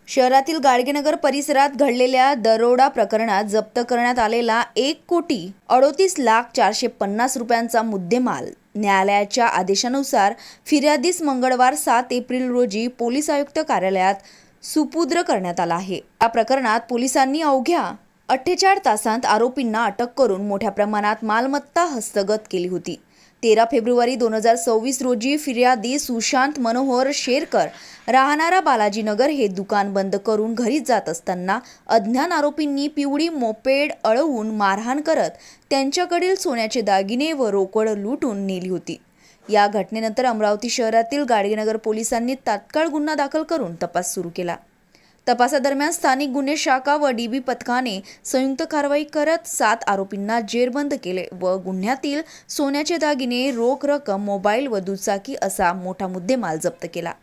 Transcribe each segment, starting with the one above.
शहरातील गाडगेनगर परिसरात घडलेल्या दरोडा प्रकरणात जप्त करण्यात आलेला 1,38,450,00,000 रुपयांचा मुद्देमाल न्यायालयाच्या आदेशानुसार फिर्यादीस मंगळवार 7 एप्रिल रोजी पोलीस आयुक्त कार्यालयात सुपूर्द करण्यात आला आहे। या प्रकरणात पोलिसांनी अवघ्या 48 तासांत आरोपींना अटक करून मोठ्या प्रमाणात मालमत्ता हस्तगत केली होती। 13 फेब्रुवारी 2026 रोजी फिर्यादी सुशांत मनोहर शेरकर राहणारा बालाजीनगर हे दुकान बंद करून घरी जात असताना अज्ञात आरोपींनी पिवळी मोपेड अडवून मारहाण करत त्यांच्याकडील सोन्याचे दागिने व रोकड लुटून नेली होती। या घटनेनंतर अमरावती शहरातील गाडगेनगर पोलिसांनी तात्काळ गुन्हा दाखल करून तपास सुरू केला। तपासादरम्यान स्थानिक गुन्हे शाखा व डीबी पथकाने संयुक्त कारवाई करत 7 आरोपींना जेरबंद केले व गुन्ह्यातील सोन्याचे दागिने, रोख रक्कम, मोबाईल व दुचाकी असा मोठा मुद्देमाल जप्त केला।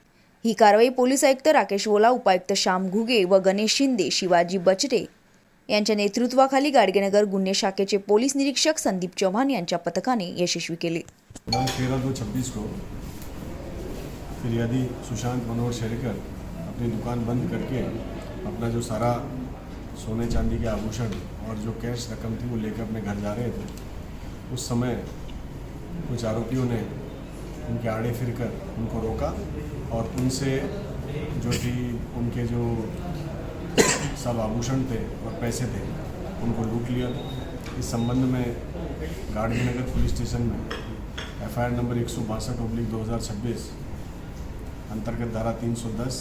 ही कारवाई पोलीस आयुक्त राकेश ओला, उपायुक्त श्याम घुगे व गणेश शिंदे, शिवाजी बचरे यांच्या नेतृत्वाखाली गाडगेनगर गुन्हे शाखेचे पोलीस निरीक्षक संदीप चौहान यांच्या पथकाने यशस्वी केले। 13/2/26 को फिर्यादी सुशांत मनोहर शेरकर अपनी दुकान बंद करके अपना जो सारा सोने चांदी के आभूषण और जो कैश रकम थी वो लेकर अपने घर जा रहे थे। उस समय कुछ आरोपियों ने उनके आड़े फिरकर उनको रोका और उनसे जो थी उनके जो सब आभूषण थे और पैसे थे उनको लूट लिया। इस संबंध में गाडगेनगर पुलिस स्टेशन में FIR नंबर 162/2026 अंतर्गत धारा 310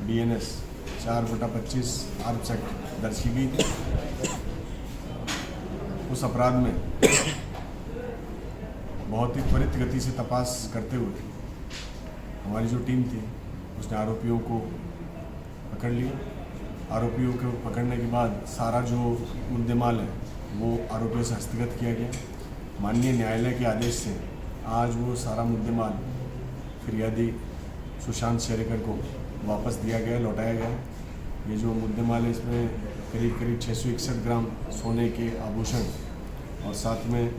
BNS 4/25 आर्म्स एक्ट दर्ज की गई थी। उस अपराध में बहुत ही त्वरित गति से तपास करते हुए हमारी जो टीम थी उसने आरोपियों को पकड़ लिया। आरोपियों को पकड़ने के बाद सारा जो मुद्देमाल है वो आरोपियों से हस्तगत किया गया। माननीय न्यायालय के आदेश से आज वो सारा मुद्देमाल फिर्यादी सुशांत शेरकर को वापस दिया गया, लौटाया गया। ये जो मुद्देमाल है इसमें करीब 661 ग्राम सोने के आभूषण और साथ में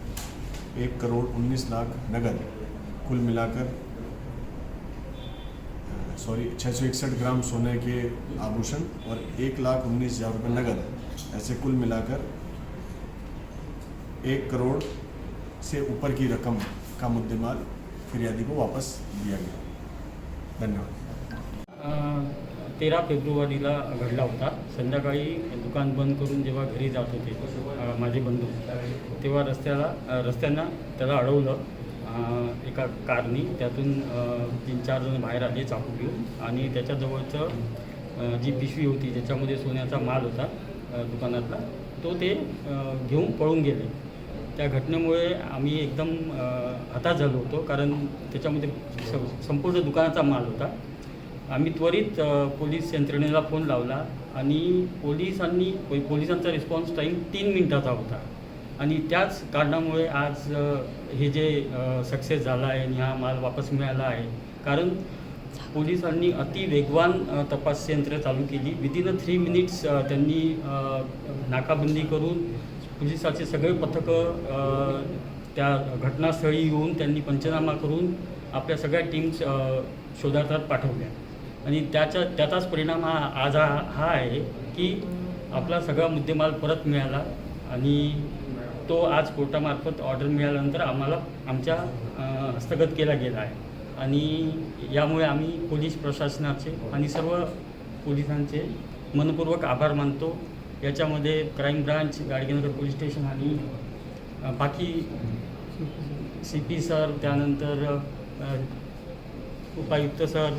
1,19,00,000 नगद, कुल मिलाकर 661 ग्राम सोने के आभूषण और 1,19,000 रुपये नगद, ऐसे कुल मिलाकर 1 करोड़ से ऊपर की रकम का मुद्देमाल फिर्यादी को वापस दिया गया। धन्यवाद। 13 फेब्रुवारीला घडला होता। संध्याकाळी दुकान बंद करून जेव्हा घरी जात होते माझे बंधू, तेव्हा रस्त्यानं त्याला अडवलं एका कारनी। त्यातून 3-4 जण बाहेर आले चाकू घेऊन आणि त्याच्याजवळचं जी पिशवी होती ज्याच्यामध्ये सोन्याचा माल होता दुकानातला तो ते घेऊन पळून गेले। त्या घटनेमुळे आम्ही एकदम हताश झालो होतो, कारण त्याच्यामध्ये संपूर्ण दुकानाचा माल होता। आम्ही त्वरित पोलीस यंत्रणेला फोन लावला आणि पोलिसांचा रिस्पॉन्स टाईम 3 मिनिटाचा होता आणि त्याच कारणामुळे आज हे जे सक्सेस झाला आहे आणि हा माल वापस मिळाला आहे। कारण पोलिसांनी अति वेगवान तपास यंत्रणा चालू केली। विदिन 3 मिनिट्स त्यांनी नाकाबंदी करून पोलिसाचे सगळे पथकं त्या घटनास्थळी येऊन त्यांनी पंचनामा करून आपल्या सगळ्या टीम्स शोधार्थात पाठवल्या आणि त्याचाच परिणाम आज हा आहे की आपला सगळा मुद्देमाल परत मिळाला आणि तो आज कोर्टामार्फत ऑर्डर मिळाल्यानंतर आम्हाला आमच्या हस्तगत केला गेला आहे आणि यामुळे आम्ही पोलीस प्रशासनाचे आणि सर्व पोलिसांचे मनपूर्वक आभार मानतो। याच्यामध्ये crime branch, Gadgenagar police station आणि बाकी CP सर, त्यानंतर उपायुक्त सर,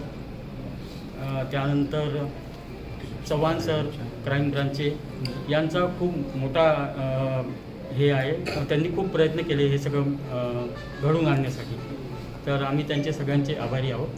त्यानंतर चव्हाण सर क्राईम ब्रांचचे यांचा खूप मोठा हे आहे। त्यांनी खूप प्रयत्न केले हे सगळं घडवून आणण्यासाठी, तर आम्ही त्यांचे सगळ्यांचे आभारी आहोत।